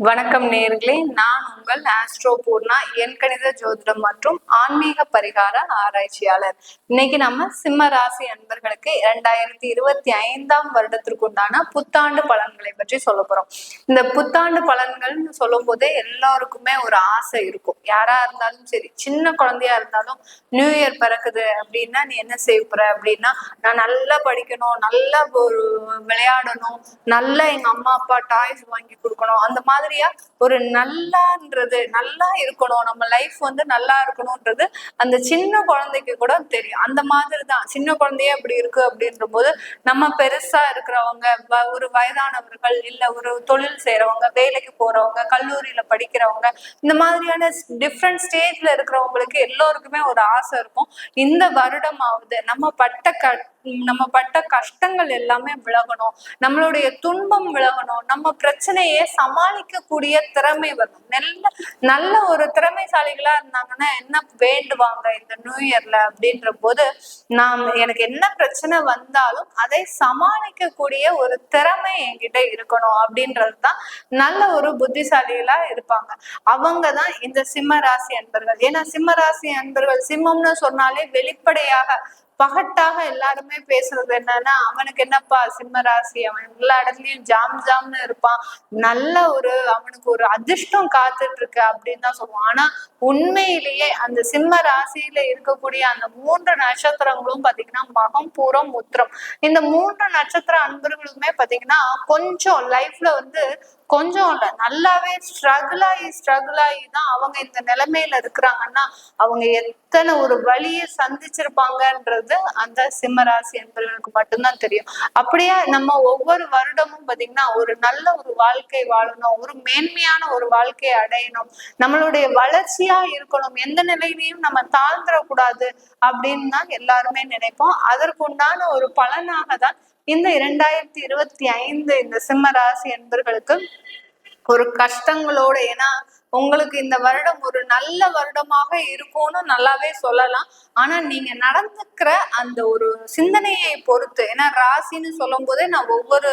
வணக்கம் நேயர்களே, நான் உங்கள் ஆஸ்ட்ரோ பூர்ணா, எண்கணித ஜோதிடம் மற்றும் ஆன்மீக பரிகார ஆராய்ச்சியாளர். இன்னைக்கு நம்ம சிம்ம ராசி அன்பர்களுக்கு 2025ஆம் வருடத்திற்கு உண்டான புத்தாண்டு பலன்களை பற்றி சொல்ல போறோம். இந்த புத்தாண்டு பலன்கள்னு சொல்லும் போதே எல்லாருக்குமே ஒரு ஆசை இருக்கும். யாரா இருந்தாலும் சரி, சின்ன குழந்தையா இருந்தாலும் நியூ இயர் பிறக்குது அப்படின்னா நீ என்ன செய்ய போற அப்படின்னா, நான் நல்லா படிக்கணும், நல்லா ஒரு விளையாடணும், நல்லா எங்க அம்மா அப்பா டாய்ஸ் வாங்கி கொடுக்கணும், அந்த மாதிரி ஒரு நல்லா இருக்கணும், நம்ம லைஃப் வந்து நல்லா இருக்கணும்ன்றது அந்த சின்ன குழந்தைக்கு கூட தெரியும். அந்த மாதிரிதான் சின்ன குழந்தையே அப்படி இருக்கு அப்படின்ற போது, நம்ம பெருசா இருக்கிறவங்க, ஒரு வயதானவர்கள், இல்ல ஒரு தொழில் செய்யறவங்க, வேலைக்கு போறவங்க, கல்லூரியில படிக்கிறவங்க, இந்த மாதிரியான டிஃப்ரெண்ட் ஸ்டேஜ்ல இருக்கிறவங்களுக்கு எல்லோருக்குமே ஒரு ஆசை இருக்கும். இந்த வருடமாவது நம்ம பட்ட கஷ்டங்கள் எல்லாமே விலகணும், நம்மளுடைய துன்பம் விலகணும், நம்ம பிரச்சனையை சமாளிக்கக்கூடிய திறமை வரணும். நல்ல ஒரு திறமைசாலிகளா இருந்தாங்கன்னா என்ன வேண்டுவாங்க இந்த நியூ இயர்ல அப்படின்ற போது, எனக்கு என்ன பிரச்சனை வந்தாலும் அதை சமாளிக்கக்கூடிய ஒரு திறமை என்கிட்ட இருக்கணும் அப்படின்றதுதான் நல்ல ஒரு புத்திசாலிகளா இருப்பாங்க. அவங்கதான் இந்த சிம்ம ராசி அன்பர்கள். ஏன்னா சிம்ம ராசி அன்பர்கள், சிம்மம்னு சொன்னாலே வெளிப்படையாக பகட்டாக எல்லாருமே பேசுறது என்னன்னா, அவனுக்கு என்னப்பா சிம்ம ராசி, அவன் எல்லா இடத்துலயும் ஜாம்னு இருப்பான், நல்ல அவனுக்கு ஒரு அதிர்ஷ்டம் காத்துட்டு இருக்கு அப்படின்னு தான் சொல்லுவான். ஆனா உண்மையிலேயே அந்த சிம்ம ராசியில இருக்கக்கூடிய அந்த 3 நட்சத்திரங்களும் பாத்தீங்கன்னா மகம், பூரம், உத்திரம், இந்த 3 நட்சத்திர அன்பர்களுமே பாத்தீங்கன்னா கொஞ்சம் லைஃப்ல கொஞ்சம் இல்ல, நல்லாவே ஸ்ட்ரகிள் ஆகி தான் அவங்க இந்த நிலைமையில இருக்கிறாங்கன்னா அவங்க எத்தனை ஒரு வழியை சந்திச்சிருப்பாங்கன்றது அந்த சிம்மராசி என்பவர்களுக்கு மட்டும்தான் தெரியும். அப்படியே நம்ம ஒவ்வொரு வருடமும் பாத்தீங்கன்னா ஒரு நல்ல ஒரு வாழ்க்கை வாழணும், ஒரு மேன்மையான ஒரு வாழ்க்கையை அடையணும், நம்மளுடைய வளர்ச்சியா இருக்கணும், எந்த நிலையிலையும் நம்ம தாழ்ந்துடக்கூடாது அப்படின்னு தான் எல்லாருமே நினைப்போம். அதற்குண்டான ஒரு பலனாக தான் இந்த 2025 இந்த சிம்ம ராசி என்பர்களுக்கு ஒரு கஷ்டங்களோட, ஏன்னா உங்களுக்கு இந்த வருடம் ஒரு நல்ல வருடமாக இருக்கும்னு நல்லாவே சொல்லலாம். ஆனா நீங்க நடந்துக்கிற அந்த ஒரு சிந்தனையை பொறுத்து, ஏன்னா ராசின்னு சொல்லும் போதே நான் ஒவ்வொரு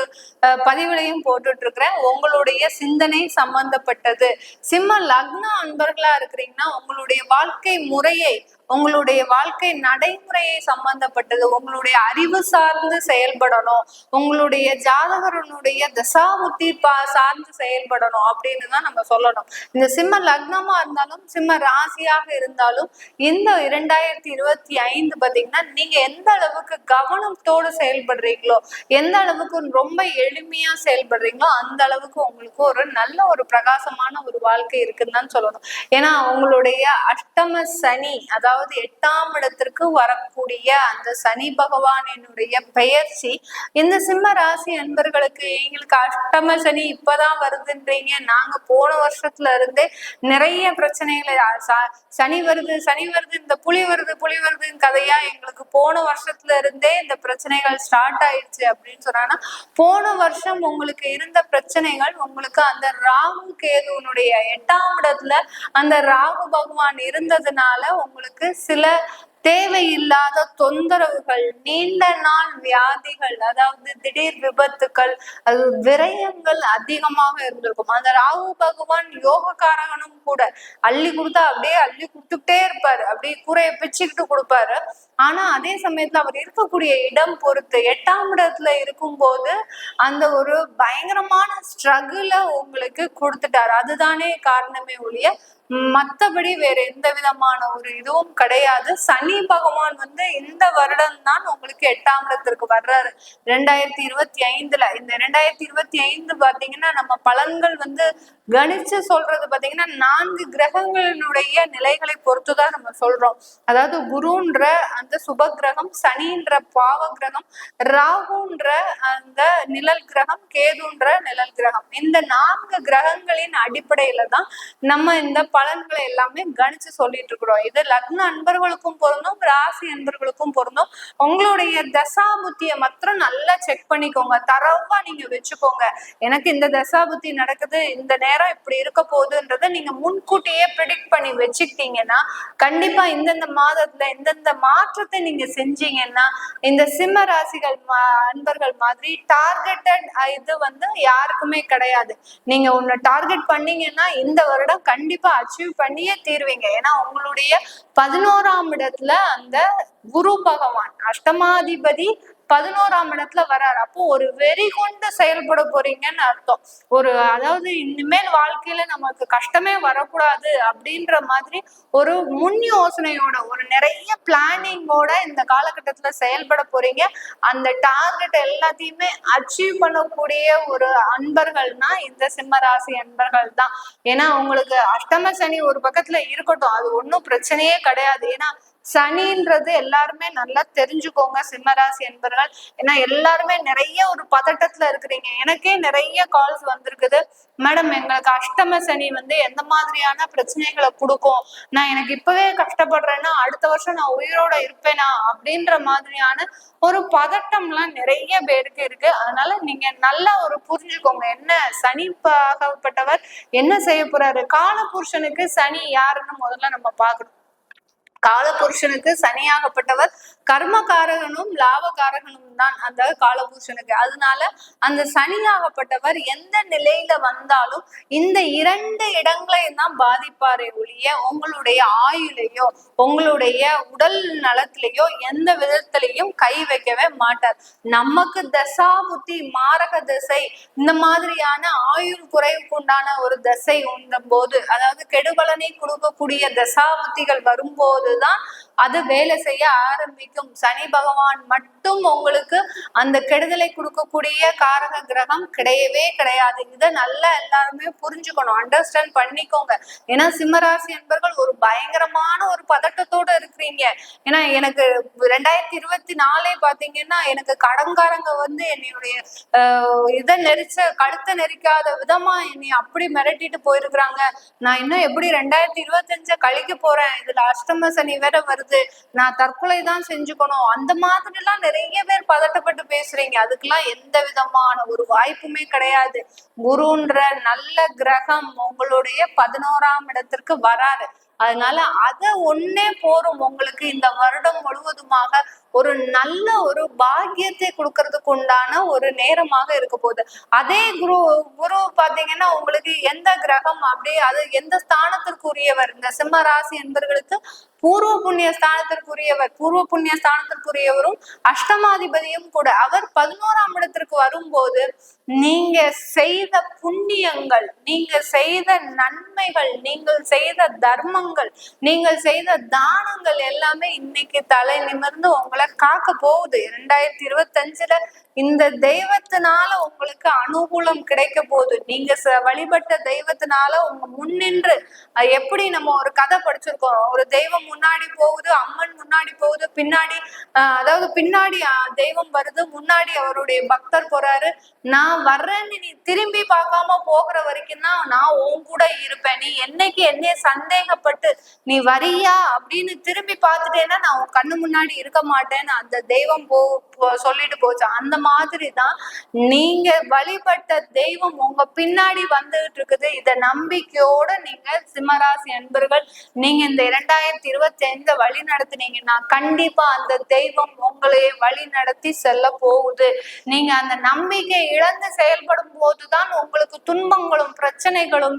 பதிவுலையும் போட்டுட்டு இருக்கிறேன், உங்களுடைய சிந்தனை சம்பந்தப்பட்டது. சிம்ம லக்ன அன்பர்களா இருக்கிறீங்கன்னா உங்களுடைய வாழ்க்கை முறையை, உங்களுடைய வாழ்க்கை நடைமுறையை சம்பந்தப்பட்டது, உங்களுடைய அறிவு சார்ந்து செயல்படணும், உங்களுடைய ஜாதகரனுடைய தசாபுத்தி சார்ந்து செயல்படணும் அப்படின்னு தான் நம்ம சொல்லணும். இந்த சிம்ம லக்னமா இருந்தாலும் சிம்ம ராசியாக இருந்தாலும் இந்த 2025 பாத்தீங்கன்னா நீங்க எந்த அளவுக்கு கவனத்தோடு செயல்படுறீங்களோ, எந்த அளவுக்கு ரொம்ப எளிமையா செயல்படுறீங்களோ அந்த அளவுக்கு உங்களுக்கு ஒரு நல்ல ஒரு பிரகாசமான ஒரு வாழ்க்கை இருக்குன்னு தான் சொல்லணும். ஏன்னா உங்களுடைய அஷ்டம சனி, அதாவது 8ஆம் இடத்திற்கு வரக்கூடிய அந்த சனி பகவானினுடைய பெயர்ச்சி இந்த சிம்ம ராசி அன்பர்களுக்கு, எங்களுக்கு அஷ்டம சனி இப்பதான் வருதுன்றீங்க, நாங்க போன வருஷத்துல இருந்தே நிறைய பிரச்சனைகளை, சனி வருது இந்த புலி வருதுன்னு கதையா எங்களுக்கு போன வருஷத்துல இருந்தே இந்த பிரச்சனைகள் ஸ்டார்ட் ஆயிடுச்சு அப்படின்னு சொன்னா, போன வருஷம் உங்களுக்கு இருந்த பிரச்சனைகள் உங்களுக்கு அந்த ராகு கேதுனுடைய 8ஆம் இடத்துல அந்த ராகு பகவான் இருந்ததுனால உங்களுக்கு சில தேவையில்லாத தொந்தரவுகள், நீண்ட நாள் வியாதிகள், அதாவது திடீர் விபத்துக்கள், அது விரயங்கள் அதிகமாக இருந்திருக்கும். அந்த ராகு பகவான் யோகக்காரகனும் கூட, அள்ளி கொடுத்தா அப்படியே அள்ளி கொடுத்துட்டே இருப்பாரு, அப்படியே கூரையை பிச்சுக்கிட்டு கொடுப்பாரு. ஆனா அதே சமயத்துல அவர் இருக்கக்கூடிய இடம் பொறுத்து 8ஆம் இடத்துல இருக்கும்போது அந்த ஒரு பயங்கரமான ஸ்ட்ரகிள உங்களுக்கு கொடுத்துட்டாரு. அதுதானே காரணமே ஒழிய மற்றபடி வேற எந்த விதமான ஒரு இதுவும் கிடையாது. சனி பகவான் இந்த வருடம் தான் உங்களுக்கு 8ஆம் இடத்திற்கு வர்றாரு 2025ல. இந்த 2025 பாத்தீங்கன்னா நம்ம பலன்கள் கணிச்சு சொல்றது பாத்தீங்கன்னா 4 கிரகங்களினுடைய நிலைகளை பொறுத்துதான் நம்ம சொல்றோம். அதாவது குருன்ற அந்த சுப கிரகம், சனின்ற பாவ கிரகம், ராகுன்ற அந்த நிழல் கிரகம், கேதுன்ற நிழல் கிரகம், இந்த 4 கிரகங்களின் அடிப்படையில தான் நம்ம இந்த பலன்களை எல்லாமே கணிச்சு சொல்லிட்டு இருக்கிறோம். இது லக்ன அன்பர்களுக்கும் பொருந்தும், ராசி அன்பர்களுக்கும் பொருந்தும். உங்களுடைய தசாபுத்தியை மாத்திரம் நல்லா செக் பண்ணிக்கோங்க, தரவா நீங்க வச்சுக்கோங்க. எனக்கு இந்த தசாபுத்தி நடக்குது, இந்த நேரம் நேரம் இப்படி இருக்க போகுதுன்றத நீங்க முன்கூட்டியே ப்ரிடிக்ட் பண்ணி வச்சுக்கிட்டீங்கன்னா கண்டிப்பா இந்தந்த மாதத்துல இந்தந்த மாற்றத்தை நீங்க செஞ்சீங்கன்னா இந்த சிம்ம ராசிகள் அன்பர்கள் மாதிரி டார்கெட்டட் இது யாருக்குமே கிடையாது. நீங்க ஒண்ணு டார்கெட் பண்ணீங்கன்னா இந்த வருடம் கண்டிப்பா அச்சீவ் பண்ணியே தீர்வீங்க. ஏன்னா உங்களுடைய 11ஆம் இடத்துல அந்த குரு பகவான் அஷ்டமாதிபதி 11ஆம் இடத்துல வர்றாரு. அப்போ ஒரு வெறி கொண்டு செயல்பட போறீங்கன்னு அர்த்தம். அதாவது இனிமேல் வாழ்க்கையில நமக்கு கஷ்டமே வரக்கூடாது அப்படின்ற மாதிரி ஒரு முன் யோசனையோட ஒரு நிறைய பிளானிங்கோட இந்த காலகட்டத்துல செயல்பட போறீங்க. அந்த டார்கெட் எல்லாத்தையுமே அச்சீவ் பண்ணக்கூடிய ஒரு அன்பர்கள்னா இந்த சிம்ம ராசி அன்பர்கள் தான். ஏன்னா உங்களுக்கு அஷ்டம சனி ஒரு பக்கத்துல இருக்கட்டும், அது ஒன்றும் பிரச்சனையே கிடையாது. ஏன்னா சனின்றது எல்லாருமே நல்லா தெரிஞ்சுக்கோங்க சிம்மராசி என்பர்கள். ஏன்னா எல்லாருமே நிறைய ஒரு பதட்டத்துல இருக்கிறீங்க. எனக்கே நிறைய கால்ஸ் வந்திருக்குது, மேடம் எங்களுக்கு அஷ்டம சனி எந்த மாதிரியான பிரச்சனைகளை கொடுக்கும், நான் எனக்கு இப்பவே கஷ்டப்படுறேன்னா அடுத்த வருஷம் நான் உயிரோட இருப்பேனா அப்படின்ற மாதிரியான ஒரு பதட்டம்லாம் நிறைய பேருக்கு இருக்கு. அதனால நீங்க நல்லா ஒரு புரிஞ்சுக்கோங்க, என்ன சனி ஆகப்பட்டவர் என்ன செய்ய போறாரு. காலபுருஷனுக்கு சனி யாருன்னு முதல்ல நம்ம பார்க்கணும். காலபுருஷனுக்கு சனியாகப்பட்டவர் கர்மகாரகனும் லாபகாரகனும் தான் அந்த காலபுருஷனுக்கு. அதனால அந்த சனியாகப்பட்டவர் எந்த நிலையில வந்தாலும் இந்த 2 இடங்களையும் தான் பாதிப்பாரே ஒழிய உங்களுடைய ஆயுளையோ உங்களுடைய உடல் நலத்திலேயோ எந்த விதத்திலையும் கை வைக்கவே மாட்டார். நமக்கு தசா புத்தி மாரக திசை இந்த மாதிரியான ஆயுள் குறைவுக்கு உண்டான ஒரு தசை உண்ணும் போது, அதாவது கெடுபலனை கொடுக்கக்கூடிய தசா புத்திகள் வரும்போது தான் அது வேலை செய்ய ஆரம்பிக்கும். சனி பகவான் மட்டும் உங்களுக்கு அந்த கெடுதலை கொடுக்கக்கூடிய காரக கிரகம் கிடையவே கிடையாது. இதை நல்லா எல்லாருமே புரிஞ்சுக்கணும், அண்டர்ஸ்டாண்ட் பண்ணிக்கோங்க. ஏன்னா சிம்மராசி என்பர்கள் ஒரு பயங்கரமான ஒரு பதட்டத்தோட இருக்கிறீங்க. ஏன்னா எனக்கு 2024 பாத்தீங்கன்னா எனக்கு கடன்காரங்க என்னுடைய இதை கழுத்தை நெரிக்காத விதமா என்னை அப்படி மிரட்டிட்டு போயிருக்கிறாங்க. நான் இன்னும் எப்படி 2025 கழிக்க போறேன், இதுல அஷ்டம சனி வேற வருது, நான் தற்கொலை தான் செஞ்சுக்கணும், அந்த மாதிரி எல்லாம் நிறைய பேர் பதட்டப்பட்டு பேசுறீங்க. அதுக்கெல்லாம் எந்த விதமான ஒரு வாய்ப்புமே கிடையாது. குருன்ற நல்ல கிரகம் உங்களுடைய 11ஆம் இடத்திற்கு வராரு. அதனால ஒன்னே போரும் உங்களுக்கு இந்த வருடம் முழுவதுமாக ஒரு நல்ல ஒரு பாக்கியத்தை கொடுக்கறதுக்கு உண்டான ஒரு நேரமாக இருக்க போகுது. அதே குரு பாத்தீங்கன்னா உங்களுக்கு எந்த கிரகம் அது எந்த ஸ்தானத்திற்குரியவர், இந்த சிம்ம ராசி என்பவர்களுக்கு பூர்வ புண்ணிய ஸ்தானத்திற்குரியவர். பூர்வ புண்ணிய ஸ்தானத்திற்குரியவரும் அஷ்டமாதிபதியும் கூட. அவர் 11ஆம் இடத்திற்கு வரும்போது நீங்க செய்த புண்ணியங்கள், நீங்க செய்த நன்மைகள், நீங்கள் செய்த தர்மங்கள், நீங்கள் செய்த தானங்கள் எல்லாமே இன்னைக்கு தலை நிமிர்ந்து உங்களை காக்க போகுது. 2025 இந்த தெய்வத்தினால உங்களுக்கு அனுகூலம் கிடைக்க போகுது. நீங்க வழிபட்ட தெய்வத்தினால உங்க முன்னின்று, எப்படி நம்ம ஒரு கதை படிச்சிருக்கோம், ஒரு தெய்வம் முன்னாடி போகுது, அம்மன் முன்னாடி போகுது, பின்னாடி அதாவது பின்னாடி தெய்வம் வருது, முன்னாடி அவருடைய பக்தர் போறாரு. நான் வர்றேன்னு நீ திரும்பி பார்க்காம போகிற வரைக்கும் தான் நான் உன் கூட இருப்பேன். நீ என்னைக்கு என்னைய சந்தேகப்பட்டு நீ வரியா அப்படின்னு திரும்பி பார்த்துட்டேன்னா நான் உன் கண்ணு முன்னாடி இருக்க மாட்டேன்னு அந்த தெய்வம் சொல்லிட்டு போச்சு. அந்த மாதிரிதான் நீங்க வழிபட்ட தெய்வம் உங்க பின்னாடி வந்துகிட்டு இருக்குது. இத நம்பிக்கையோட நீங்க சிம்மராசி அன்பர்கள் நீங்க இந்த 2025 வழி நடத்தினீங்கன்னா கண்டிப்பா அந்த தெய்வம் உங்களை வழி நடத்தி செல்ல போகுது. நீங்க அந்த நம்பிக்கை இழந்து செயல்படும் போதுதான் உங்களுக்கு துன்பங்களும் பிரச்சனைகளும்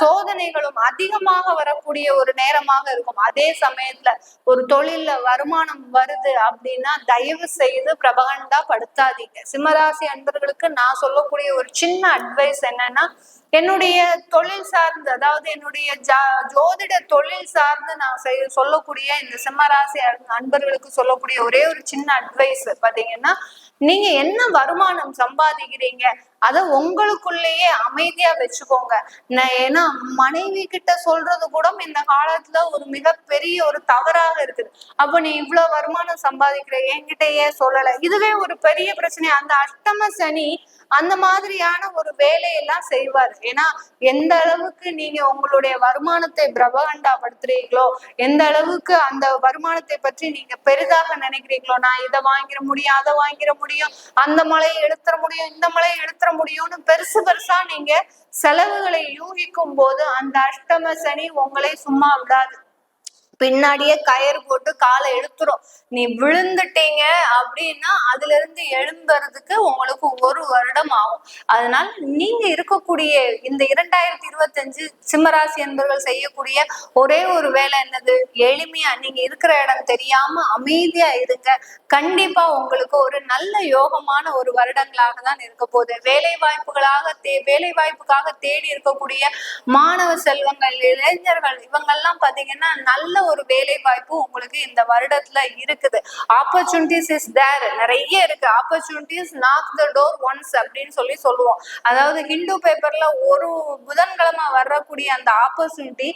சோதனைகளும் அதிகமாக வரக்கூடிய ஒரு நேரமாக இருக்கும். அதே சமயத்துல ஒரு தொழில்ல வருமானம் வருது அப்படின்னா தயவு செய்து பிரபகண்டா படுத்தாதீங்க. சிம்மராசி அன்பர்களுக்கு நான் சொல்லக்கூடிய ஒரு சின்ன அட்வைஸ் என்னன்னா, என்னுடைய தொழில் சார்ந்து, அதாவது என்னுடைய ஜோதிட தொழில் சார்ந்து நான் சொல்லக்கூடிய இந்த சிம்மராசி அன்பர்களுக்கு சொல்லக்கூடிய ஒரே ஒரு சின்ன அட்வைஸ் பாத்தீங்கன்னா, நீங்க என்ன வருமானம் சம்பாதிக்கிறீங்க அத உங்களுக்குள்ளேயே அமைதியா வச்சுக்கோங்க. ஏன்னா மனைவி கிட்ட சொல்றது கூட இந்த காலத்துல ஒரு மிகப்பெரிய ஒரு தவறாக இருக்குது. அப்ப நீ இவ்வளவு வருமானம் சம்பாதிக்கிற, என்கிட்டயே சொல்லல, இதுவே ஒரு பெரிய பிரச்சனை. அந்த அஷ்டம சனி அந்த மாதிரியான ஒரு வேலையெல்லாம் செய்வார். ஏன்னா எந்த அளவுக்கு நீங்க உங்களுடைய வருமானத்தை பிரபகண்டாப்படுத்துறீங்களோ, எந்த அளவுக்கு அந்த வருமானத்தை பற்றி நீங்க பெரிதாக நினைக்கிறீங்களோ, நான் இதை வாங்கிட முடியும் அதை வாங்கிட முடியும், அந்த மலையை இழுத்துற முடியும், இந்த மலையை இழுத்துற முடியும்னு பெருசு பெருசா நீங்க செலவுகளை யூகிக்கும் போது அந்த அஷ்டம சனி உங்களை சும்மா விடாது. பின்னாடியே கயிறு போட்டு காலை இழுத்துரும். நீ விழுந்துட்டீங்க அப்படின்னா அதுல இருந்து எழும்புறதுக்கு உங்களுக்கு 1 வருடம் ஆகும். அதனால நீங்க இருக்கக்கூடிய இந்த 2025 சிம்மராசி என்பவர்கள் செய்யக்கூடிய ஒரே ஒரு வேலை என்னது, எளிமையா நீங்க இருக்கிற இடம் தெரியாம அமைதியா இருங்க. கண்டிப்பா உங்களுக்கு ஒரு நல்ல யோகமான ஒரு வருடங்களாக தான் இருக்க போகுது. வேலை வாய்ப்புக்காக தேடி இருக்கக்கூடிய மாணவ செல்வங்கள், இளைஞர்கள் இவங்கெல்லாம் பாத்தீங்கன்னா நல்ல ஒரு வேலை வாய்ப்பு உங்களுக்கு இந்த வருடத்துல இருக்குது. ஆப்பர்ச்சுனிட்டிஸ் இஸ் தேர், நிறைய இருக்கு. Opportunities knock the door once அப்படின்னு சொல்லுவோம். அதாவது ஹிந்து பேப்பர்ல ஒரு புதன்கிழமை வரக்கூடிய அந்த ஆப்பர்ச்சுனிட்டி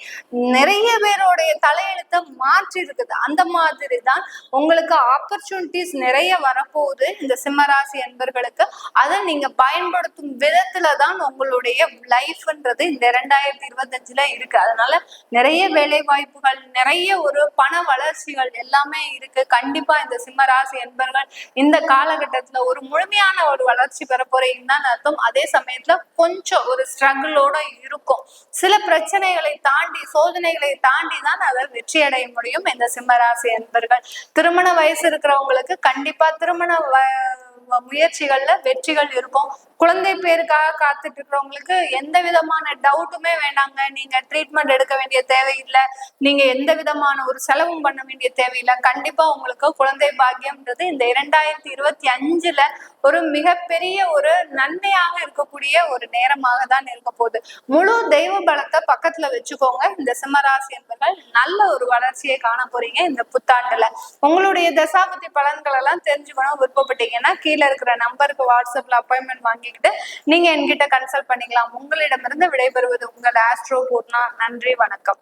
நிறைய பேருடைய தலையெழுத்தை மாற்றி இருக்குது. அந்த மாதிரி தான் உங்களுக்கு ஆப்பர்ச்சுனிட்டிஸ் நிறைய வரப்போகுது இந்த சிம்மராசி என்பர்களுக்கு. அதை நீங்க பயன்படுத்தும் விதத்துல தான் உங்களுடைய லைஃப்ன்றது இந்த 2025ல இருக்கு. அதனால நிறைய வேலை வாய்ப்புகள், நிறைய ஒரு பண வளர்ச்சிகள் எல்லாமே இருக்கு. கண்டிப்பா இந்த சிம்மராசி என்பர்கள் இந்த காலகட்டத்துல ஒரு முழுமையான ஒரு வளர்ச்சி பெற போறீங்கன்னு தான் அர்த்தம். அதே சமயத்துல கொஞ்சம் ஒரு ஸ்ட்ரகிளோட இருக்கும். சில பிரச்சனைகளை தாண்டி, சோதனைகளை தாண்டி தான் அதை வெற்றி அடைய முடியும் இந்த சிம்மராசி என்பர்கள். திருமண வயசு இருக்கிறவங்களுக்கு கண்டிப்பா திருமண முயற்சிகள்ல வெற்றிகள் இருக்கும். குழந்தை பேருக்காக காத்துட்டு இருக்கிறவங்களுக்கு எந்த விதமான டவுட்டுமே வேண்டாங்க. நீங்க ட்ரீட்மெண்ட் எடுக்க வேண்டிய தேவையில்லை, நீங்க எந்த விதமான ஒரு செலவும் பண்ண வேண்டிய தேவையில்லை. கண்டிப்பா உங்களுக்கு குழந்தை பாக்கியம்ன்றது இந்த 2025ல ஒரு மிகப்பெரிய ஒரு நன்மையாக இருக்கக்கூடிய ஒரு நேரமாக தான் இருக்க போகுது. முழு தெய்வ பலத்தை பக்கத்துல வச்சுக்கோங்க. இந்த சிம்மராசி என்பர்கள் நல்ல ஒரு வளர்ச்சியை காண போறீங்க இந்த புத்தாண்டுல. உங்களுடைய தசாபதி பலன்கள் எல்லாம் தெரிஞ்சுக்கணும் விருப்பப்பட்டீங்கன்னா கீழே இருக்கிற நம்பருக்கு வாட்ஸ்அப்ல அப்பாயின்மெண்ட் வாங்கிக்கிட்டு நீங்க என்கிட்ட கன்சல்ட் பண்ணிக்கலாம். உங்களிடமிருந்து விடைபெறுவது உங்கள் ஆஸ்ட்ரோ பூர்ணா. நன்றி, வணக்கம்.